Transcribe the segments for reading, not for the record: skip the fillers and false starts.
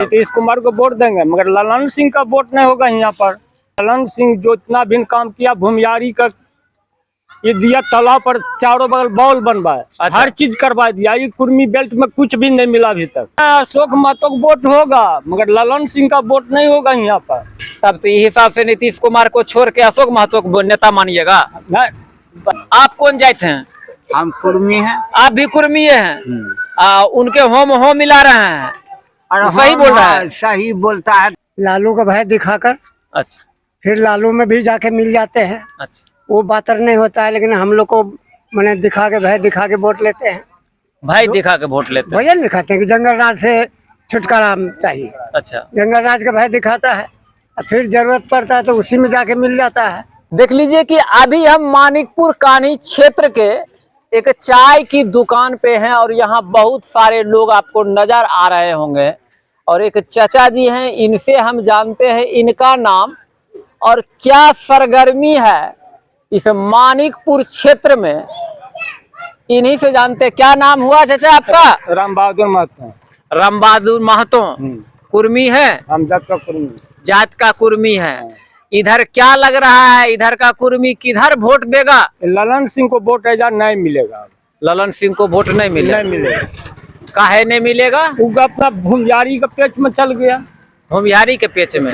नीतीश कुमार को वोट देंगे, मगर ललन सिंह का वोट नहीं होगा यहाँ पर। ललन सिंह जो इतना भी काम किया, भूमियारी का ये दिया, तालाब पर चारों बगल बॉल बनवाए, हर चीज करवा दिया। ये कुर्मी बेल्ट में कुछ भी नहीं मिला अभी तक। अशोक महतो का वोट होगा, मगर ललन सिंह का वोट नहीं होगा यहाँ पर। तब तो इस हिसाब से नीतीश कुमार को छोड़ के अशोक महतो को नेता मानिएगा। आप कौन जाते हैं? हम कुर्मी हैं। आप भी कुर्मी हैं? उनके हो मिला रहे हैं। सही बोल रहा है? सही बोलता है। लालू का भय दिखाकर अच्छा, फिर लालू में भी जाके मिल जाते हैं। अच्छा, वो बात नहीं होता है, लेकिन हम लोग को मैंने दिखा के भय दिखा के वोट लेते हैं। भाई दिखा के वोट लेते हैं। भैया दिखाते हैं कि जंगल राज से छुटकारा चाहिए। अच्छा, जंगल राज का भय दिखाता है, और फिर जरूरत पड़ता है तो उसी में जाके मिल जाता है। देख लीजिए कि अभी हम मानिकपुर कान्ही क्षेत्र के एक चाय की दुकान पे हैं और यहाँ बहुत सारे लोग आपको नजर आ रहे होंगे। और एक चाचा जी हैं, इनसे हम जानते हैं इनका नाम और क्या सरगर्मी है इस मानिकपुर क्षेत्र में, इन्हीं से जानते हैं। क्या नाम हुआ चाचा आपका? राम बहादुर महतो। राम बहादुर महतो। कुर्मी है? हम जात का कुर्मी। जात का कुर्मी है। इधर क्या लग रहा है, इधर का कुर्मी किधर वोट देगा? ललन सिंह को वोट ऐसा नहीं मिलेगा। ललन सिंह को वोट नहीं मिलेगा? नहीं मिलेगा। काहे नहीं मिलेगा? वो अपना भूमियारी का पेच में चल गया। भूमियारी के पेच में?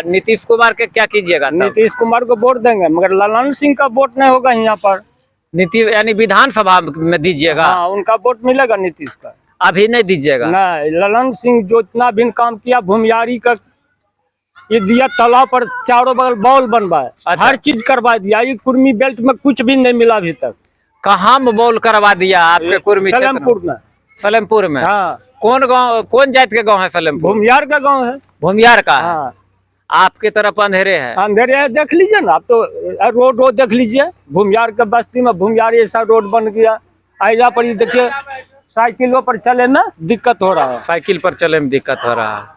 नीतीश कुमार के क्या कीजिएगा? नीतीश कुमार को वोट देंगे, मगर ललन सिंह का वोट नहीं होगा यहाँ पर। नीतीश यानी विधानसभा में दीजिएगा? हाँ, उनका वोट मिलेगा नीतीश का। अभी नहीं दीजिएगा? नहीं, ललन सिंह जो इतना भी काम किया, भूमियारी का ये दिया, तालाब पर चारों बगल बॉल बनवाए, हर चीज करवा दिया। ये कुर्मी बेल्ट में कुछ भी नहीं मिला अभी तक। कहाँ में बॉल करवा दिया आपके कुर्मी? सलेमपुर में। सलेमपुर में? हाँ। कौन गांव, कौन जात के गांव है सलेमपुर? भूमियार का गांव है। भूमियार का? हाँ। आपके तरफ अंधेरे है? अंधेरे है, देख लीजिए ना आप तो। रोड देख लीजिए, भूमियार के बस्ती में भूमियारी ऐसा रोड बन गया। आइजा पर देखिए, साइकिलों पर चले में दिक्कत हो रहा है। साइकिल पर चले में दिक्कत हो रहा है।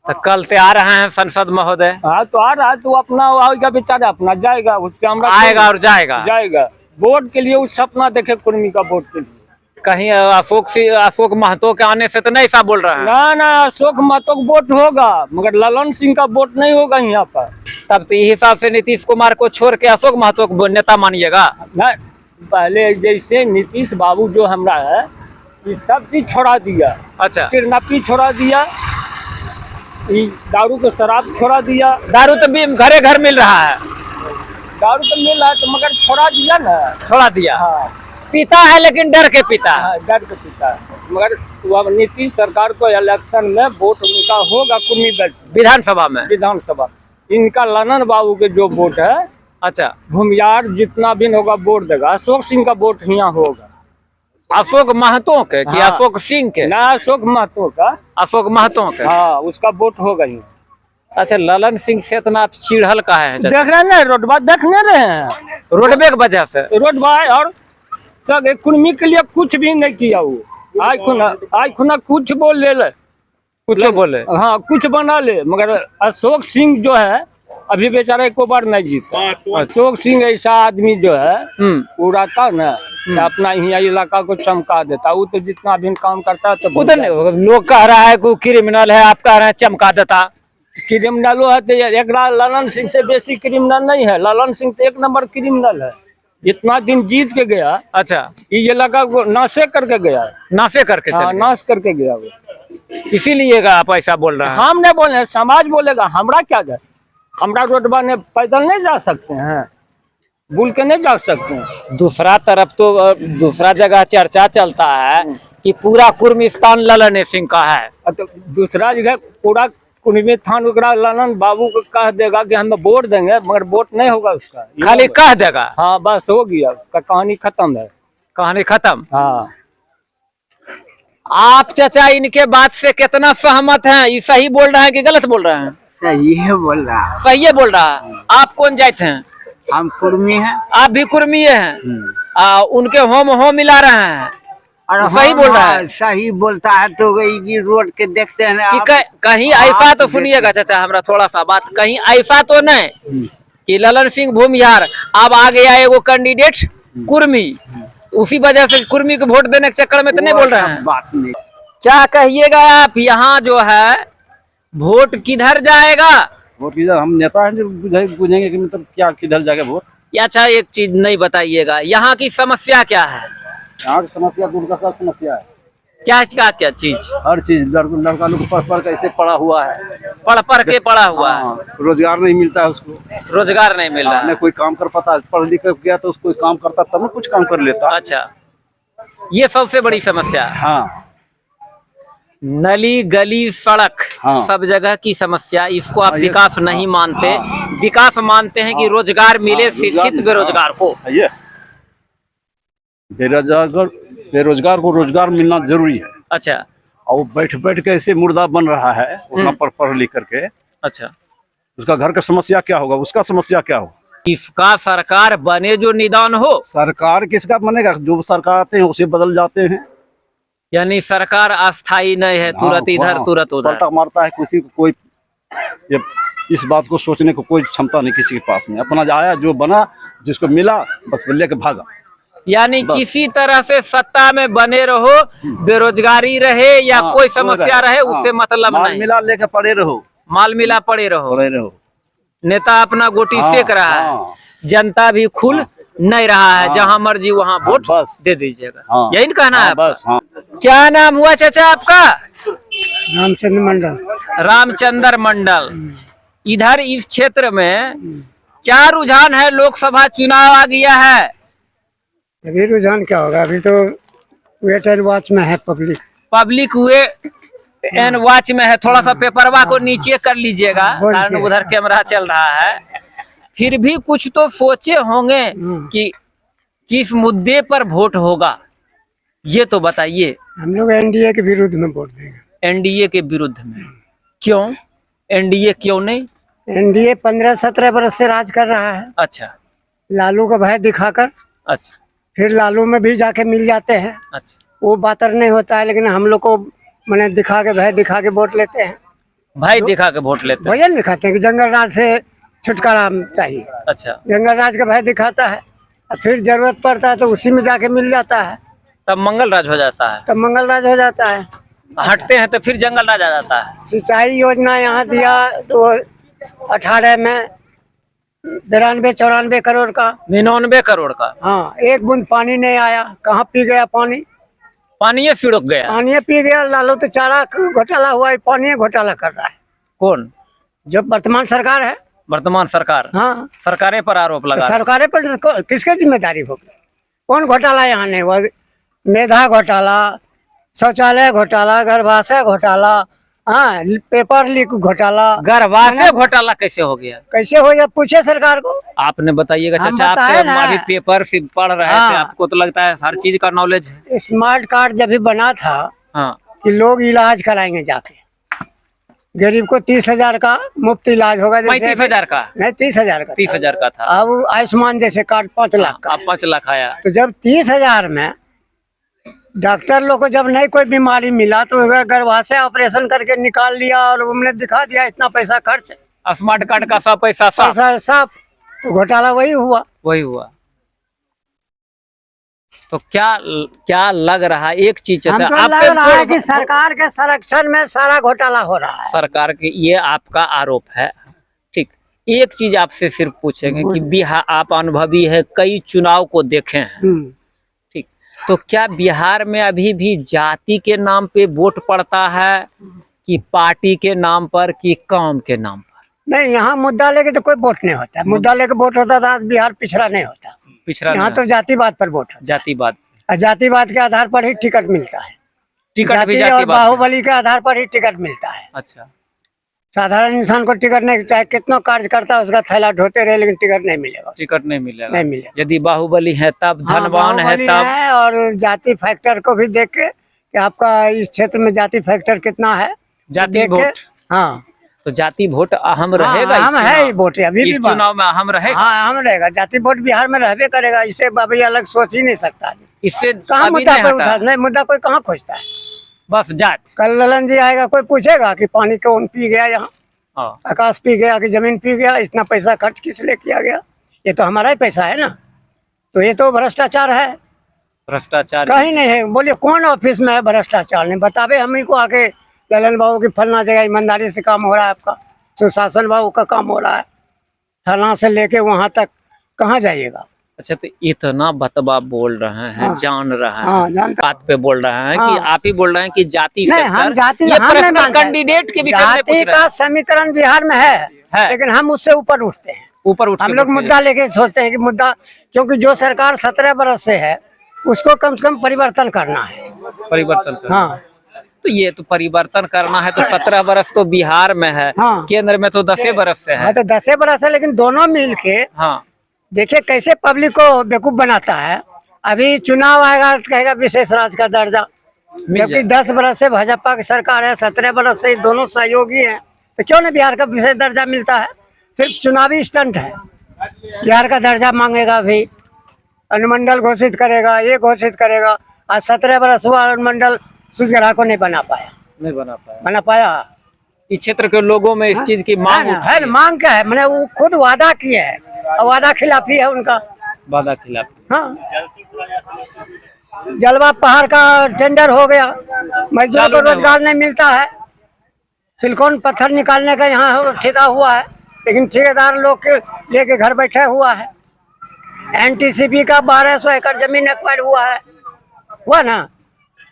तो कल ते आ रहे हैं संसद महोदय? हाँ, तो आ रहा है, तो अपना आएगा बेचारा, अपना जाएगा, उससे हमरा आएगा और जाएगा वोट के लिए। उस सपना देखे कुर्मी का वोट के लिए। कहीं अशोक महतो के आने से तो नहीं ऐसा बोल रहा है? ना, अशोक महतो का वोट होगा, मगर ललन सिंह का वोट नहीं होगा यहाँ पर। तब तो इस हिसाब से नीतीश कुमार को छोड़ के अशोक महतो को नेता मानिएगा? पहले जैसे नीतीश बाबू जो हमरा है, ये सब चीज छोड़ा दिया। अच्छा, किडनैपिंग छोड़ा दिया, दारू को शराब छोड़ा दिया। दारू तो भी घरे घर मिल रहा है। दारू तो मिल रहा है, तो मगर छोड़ा दिया ना। छोड़ा दिया? हाँ। पीता है, लेकिन डर के पीता है। हाँ, डर के पीता है। मगर अब नीतीश सरकार को इलेक्शन में वोट उनका होगा कुर्मी बेल्ट विधानसभा में? विधानसभा इनका ललन बाबू के जो वोट है। अच्छा, भूमियार जितना भी होगा वोट देगा। अशोक सिंह का वोट यहाँ होगा। अशोक महतो के कि हाँ। अशोक सिंह के? ना, अशोक महतो का। अशोक महतो के? हाँ, उसका वोट होगा ही। अच्छा, ललन सिंह से इतना आप चिढ़ल का है? देख रहे हैं ना, रोडवा देखने रहे हैं, रोडवे की वजह से? रोडवा और सब कुर्मी के लिए कुछ भी नहीं किया वो। आज खुना कुछ बोल ले, कुछ बोले। हाँ, कुछ बना ले, मगर अशोक सिंह जो है अभी बेचारा एको बार नहीं जीता। अशोक सिंह ऐसा आदमी जो है, वो रहता ना, अपना यहाँ इलाका को चमका देता। वो तो जितना भी काम करता है, तो उधर लोग कह रहा है कि क्रिमिनल है, आप कह रहे हैं चमका देता। क्रिमिनलो है तो एक ललन सिंह से बेसी क्रिमिनल नहीं है। ललन सिंह तो एक नंबर क्रिमिनल है। इतना दिन जीत के गया। अच्छा, ये इलाका को नाशे करके गया। नाशे करके? हाँ, नाश करके गया वो। इसीलिए आप ऐसा बोल रहे हैं? हम नहीं बोले, समाज बोलेगा। हमरा क्या जाए, हमरा रोडवा ने पैदल नहीं जा सकते हैं, बुल के नहीं जा सकते हैं। दूसरा तरफ तो दूसरा जगह चर्चा चलता है कि पूरा कुर्मिस्तान ललन सिंह का है। तो दूसरा जगह पूरा कुर्मी थान ललन बाबू को कह देगा कि हम वोट देंगे, मगर वोट नहीं होगा उसका। खाली कह देगा? हाँ, बस हो गया, उसका कहानी खत्म है। कहानी खत्म? हाँ। आप चाचा इनके बात से कितना सहमत हैं? ये सही बोल रहे हैं कि गलत बोल रहे हैं? सही है बोल रहा। सही है बोल रहा है। आप कौन जाते हैं? हम कुर्मी हैं। आप भी कुर्मी हैं? उनके हो मिला रहे हैं। सही बोल रहा है? सही बोलता है। तो ये रोड के देखते हैं कि कहीं ऐसा तो सुनिएगा चाचा, हमारा थोड़ा सा बात, कहीं ऐसा तो नहीं कि ललन सिंह भूमिहार अब आ गया एगो कैंडिडेट कुर्मी, उसी वजह से कुर्मी को वोट देने के चक्कर में तो नहीं बोल रहे हैं? बात नहीं। क्या कहिएगा आप, यहाँ जो है वोट किधर जाएगा? वोट किधर, हम नेता हैं जो बुझेंगे कि मतलब क्या किधर जाएगा वोट। या अच्छा एक चीज नहीं बताइएगा, यहाँ की समस्या क्या है? यहाँ की समस्या दूर का सब समस्या है, क्या चीज? हर चीज। लड़का लोग पढ़ पढ़ कैसे पढ़ा हुआ है, पढ़ के पड़ा हुआ है, हाँ, रोजगार नहीं मिलता है उसको, रोजगार नहीं मिल रहा न है। कोई काम कर पाता। पढ़ लिख कर गया तो उसको काम करता तब न कुछ काम कर लेता। अच्छा, ये सबसे बड़ी समस्या है। हाँ, नली गली सड़क हाँ। सब जगह की समस्या, इसको आप हाँ, ये- विकास नहीं मानते। हाँ। विकास मानते हैं कि हाँ। रोजगार मिले हाँ, शिक्षित रोजगार- बेरोजगार को। ये बेरोजगार को रोजगार मिलना जरूरी है। अच्छा और बैठ बैठ के ऐसे मुर्दा बन रहा है उतना पढ़ लिख करके, अच्छा, उसका घर का समस्या क्या होगा, उसका समस्या क्या होगा। इसका सरकार बने जो निदान हो, सरकार किसका बनेगा, जो सरकार आते हैं उसे बदल जाते हैं। यानी सरकार अस्थायी नहीं है, तुरंत हाँ, इधर हाँ, तुरंत उधर। पलटा मारता है किसी को, कोई ये इस बात को सोचने को कोई क्षमता नहीं किसी के पास में। अपना आया जो बना, जिसको मिला बस लेके भागा। यानी बस। किसी तरह से सत्ता में बने रहो, बेरोजगारी रहे या हाँ, कोई समस्या रहे, उससे हाँ, मतलब माल नहीं। मिला लेके पड़े रहो, माल मिला पड़े रहो, नेता अपना गोटी हाँ, सेक रहा है, हाँ। जनता भी खुल नहीं रहा है, हाँ। जहां मर्जी वहां वोट बस। दे दीजिएगा। हाँ। यही कहना है हाँ, आपका? बस। हाँ। क्या नाम हुआ चाचा आपका? रामचंद्र मंडल। रामचंद्र मंडल। इधर इस क्षेत्र में क्या रुझान है? लोकसभा चुनाव आ गया है, अभी रुझान क्या होगा, अभी तो वेट एंड वॉच में है पब्लिक हुए एंड वॉच में है। थोड़ा सा पेपरवा को नीचे कर लीजिएगा, बोल कारण के। उधर कैमरा चल रहा है। फिर भी कुछ तो सोचे होंगे कि किस मुद्दे पर वोट होगा, ये तो बताइए। हम लोग एनडीए के विरुद्ध में वोट देंगे। एनडीए के विरुद्ध में क्यों? एनडीए क्यों नहीं? एनडीए 15-17 बरस से राज कर रहा है, अच्छा लालू का भय दिखाकर। अच्छा फिर लालू में भी जाके मिल जाते हैं, अच्छा, वो बातर नहीं होता है, लेकिन हम लोग को मैंने दिखा के भय दिखा के वोट लेते हैं। भाई दिखा के वोट लेते हैं। भैया दिखाते हैं कि जंगल राज से छुटकारा चाहिए, अच्छा, जंगल राज का भय दिखाता है, और फिर जरूरत पड़ता है तो उसी में जाके मिल जाता है, तब मंगल राज हो जाता है। तब मंगल राज हो जाता है। हटते हैं तो फिर जंगल राज आ जाता है। सिंचाई योजना यहाँ दिया 2018 में 92-94 करोड़ का। 99 करोड़ का हाँ, एक बूंद पानी नहीं आया, कहाँ पी गया पानी? पानी सिड़क गया। पानी पी गया। लालू तो चारा घोटाला हुआ है, पानी घोटाला कर रहा है, कौन? जो वर्तमान सरकार है। वर्तमान सरकार, हाँ, सरकारे पर आरोप लगा। सरकारें पर किसके जिम्मेदारी होगी? कौन घोटाला यहाँ नहीं हुआ? मेधा घोटाला, शौचालय घोटाला, गर्भाशय घोटाला, हाँ, पेपर लीक घोटाला। गर्भाशय घोटाला कैसे हो गया? कैसे हो, या पूछे सरकार को। आपने बताइएगा हम चाचा, बताए आप ना। अभी पेपर से पढ़ रहे थे, हाँ। आपको तो लगता है हर चीज का नॉलेज है। स्मार्ट कार्ड जब भी बना था हाँ, कि लोग इलाज कराएंगे जाके, गरीब को 30,000 का मुफ्त इलाज होगा। 35,000 का? नहीं, 30,000 का। 30,000 का था। अब आयुष्मान जैसे कार्ड 5 लाख का। आप 5 लाख आया। तो जब 30,000 में डॉक्टर लोग को जब नहीं कोई बीमारी मिला तो गर्भाशय ऑपरेशन करके निकाल लिया और हमने दिखा दिया इतना पैसा खर्च, स्मार्ट कार्ड का सब पैसा साफ, पैसा साफ। तो घोटाला वही हुआ। वही हुआ। तो क्या क्या लग रहा है? एक चीज चाचा, हमको लग रहा है कि सरकार के संरक्षण में सारा घोटाला हो रहा है। सरकार के, ये आपका आरोप है। ठीक, एक चीज आपसे सिर्फ पूछेंगे कि बिहार, आप अनुभवी है, कई चुनाव को देखे हैं, ठीक, तो क्या बिहार में अभी भी जाति के नाम पे वोट पड़ता है कि पार्टी के नाम पर कि काम के नाम पर? नहीं, यहाँ मुद्दा लेके तो कोई वोट नहीं होता। मुद्दा लेके वोट होता था, बिहार पिछड़ा नहीं होता। पिछड़ा यहाँ तो जातिवाद पर वोट होता है। जातिवाद, और जातिवाद के आधार पर ही टिकट मिलता है। टिकट भी जाति और जातिवाद का। बाहुबली के आधार पर ही टिकट मिलता है। अच्छा, साधारण इंसान को टिकट नहीं, चाहे कितना कार्य करता है उसका थैला ढोते रहे, लेकिन टिकट नहीं मिलेगा उसको। टिकट नहीं मिलेगा। नहीं मिलेगा। यदि बाहुबली है तब, हाँ, धनवान है बाहुबली तब। है। और जाति फैक्टर को भी देख के कि आपका इस क्षेत्र में जाति फैक्टर कितना है, जाति देख के। वोट, हाँ, तो जाति वोट अहम रहेगा। हम इस है चुनाव- ही वोट अभी भी इस चुनाव में अहम रहेगा। हाँ, हम रहेगा। जाति वोट बिहार में रहबे करेगा, इससे बाबी अलग सोच ही नहीं सकता। इससे कहाँ अभी मुद्दा नहीं कोई हटा, उठा नहीं, मुद्दा कोई कहाँ खोजता है। बस जात। कल ललन जी आएगा, कोई पूछेगा कि पानी कौन पी गया, यहाँ हाँ, आकाश पी गया कि जमीन पी गया, इतना पैसा खर्च किस लिए किया गया? ये तो हमारा ही पैसा है ना, तो ये तो भ्रष्टाचार है। भ्रष्टाचार कहीं नहीं है। बोलिए कौन ऑफिस में है भ्रष्टाचार नहीं, बतावे हमें को आके ललन बाबू की फलना जगह ईमानदारी से काम हो रहा है, आपका सुशासन बाबू का काम हो रहा है, थाना से लेके वहां तक कहाँ जाइएगा। अच्छा, तो इतना बतबा बोल रहे हैं, हाँ। जान रहे हैं, हाँ, जानता- बात पे बोल रहे हैं कि हाँ। आप ही बोल रहे हैं कि जाति नहीं, हम फैक्टर, जाति ये हम नहीं पर्सनल मानते। कैंडिडेट के विषय में पूछ जाति रहे का हैं। समीकरण बिहार में है, लेकिन हम उससे ऊपर उठते हैं। ऊपर उठ हम के लोग बोलते हैं। मुद्दा लेके सोचते हैं कि मुद्दा, क्योंकि जो सरकार 17 बरस से है उसको कम से कम परिवर्तन करना है। परिवर्तन करना। हाँ तो ये तो परिवर्तन करना है, तो 17 बरस तो बिहार में है, हाँ। केंद्र में तो 10 बरस से है। हाँ, तो 10 बरस है, लेकिन दोनों मिल के हाँ, देखिए कैसे पब्लिक को बेवकूफ बनाता है। अभी चुनाव आएगा तो कहेगा विशेष राज्य का दर्जा, जबकि 10 बरस से भाजपा की सरकार है, 17 बरस से दोनों सहयोगी हैं, तो क्यों नहीं बिहार का विशेष दर्जा मिलता है। सिर्फ चुनावी स्टंट है। बिहार का दर्जा मांगेगा, अभी अनुमंडल घोषित करेगा, ये घोषित करेगा। आज 17 बरस हुआ, अनुमंडल सुजगरा को नहीं बना पाया। नहीं बना पाया। बना पाया इस क्षेत्र के लोगों में इस चीज की मांग है ना, उठी है ना, मांग क्या है, मैंने वो खुद वादा किए है और वादा खिलाफी है उनका। वादा खिलाफ। हाँ, जलवा पहाड़ का टेंडर हो गया, मजदूर चालू को नहीं रोजगार नहीं मिलता है। सिलिकॉन पत्थर निकालने का यहाँ ठेका हुआ है, लेकिन ठेकेदार लोग के लेके घर बैठे हुआ है। एनटीसीपी का 1200 एकड़ जमीन एक्वायर्ड हुआ ना,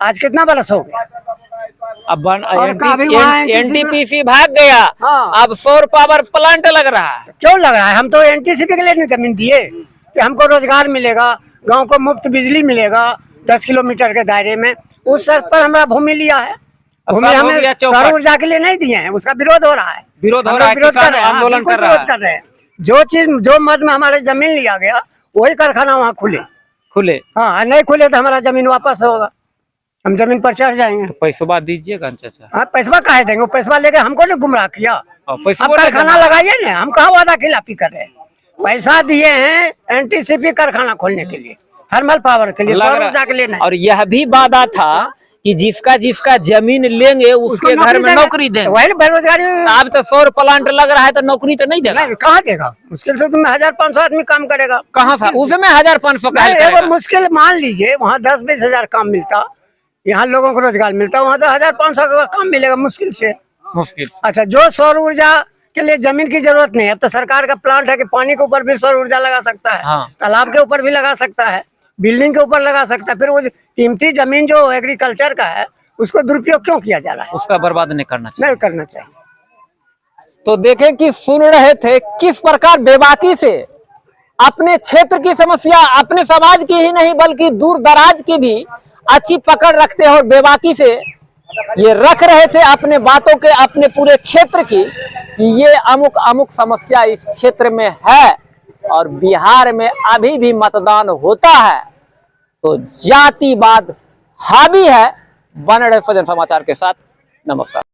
आज कितना बरस हो गया। अब और कभी वहाँ एनटीपीसी भाग गया, हाँ। अब सौर पावर प्लांट लग रहा है। क्यों लग रहा है, हम तो एनटीसीपी के लिए नहीं जमीन दिए कि हमको रोजगार मिलेगा, गांव को मुफ्त बिजली मिलेगा 10 किलोमीटर के दायरे में। उस शर्त पर हमारा भूमि लिया है। भूमि सब हो हमें गया चौपट। सौर ऊर्जा के लिए नहीं दिए हैं, उसका विरोध हो रहा है। विरोध हो हम रहा लोग है, विरोध किसान कर रहे हैं, आंदोलन बिल्कुल कर रहा विरोध है। कर रहे हैं। जो चीज जो मद में हमारे जमीन लिया गया वही कारखाना वहाँ खुले। हाँ, नहीं खुले तो हमारा जमीन वापस होगा, हम जमीन पर चढ़ जाएंगे। तो पैसा दीजिएगा चाचा। हाँ, पैसा काहे देंगे, वो पैसा लेके हमको ने गुमराह किया। अब कारखाना लगाइए ना, हम कहाँ वादा खिलाफी कर रहे हैं। पैसा दिए हैं एनटीसीपी कारखाना खोलने के लिए, थर्मल पावर के लिए, सौर ऊर्जा के लिए नहीं। और यह भी वादा था कि जिसका जमीन लेंगे उसके घर में नौकरी देंगे। वही बेरोजगारी। अब तो सौर प्लांट लग रहा है तो नौकरी तो नहीं देगा। नहीं, कहाँ देगा, मुश्किल से तुम्हें 1500 आदमी काम करेगा। कहाँ था उसमें 1500 का नहीं, वो मुश्किल मान लीजिए, वहाँ 10-20 हजार काम मिलता, यहाँ लोगों को रोजगार मिलता, वहाँ तो 1500 का काम मिलेगा मुश्किल से। मुश्किल। अच्छा, जो सौर ऊर्जा के लिए जमीन की जरूरत नहीं है, अब तो सरकार का प्लांट है कि पानी के ऊपर भी सौर ऊर्जा लगा सकता है। हाँ। तालाब के ऊपर भी लगा सकता है, बिल्डिंग के ऊपर लगा सकता है। फिर वो कीमती जमीन जो एग्रीकल्चर का है उसको दुरुपयोग क्यों किया जा रहा है। उसका बर्बाद नहीं करना चाहिए। नहीं करना चाहिए। तो देखें कि सुन रहे थे किस प्रकार बेबाकी से अपने क्षेत्र की समस्या, अपने समाज की ही नहीं बल्कि दूर दराज की भी अच्छी पकड़ रखते हैं और बेबाकी से ये रख रहे थे अपने बातों के, अपने पूरे क्षेत्र की, कि ये अमुक अमुक समस्या इस क्षेत्र में है और बिहार में अभी भी मतदान होता है तो जातिवाद हावी है। बने रहे सजन समाचार के साथ। नमस्कार।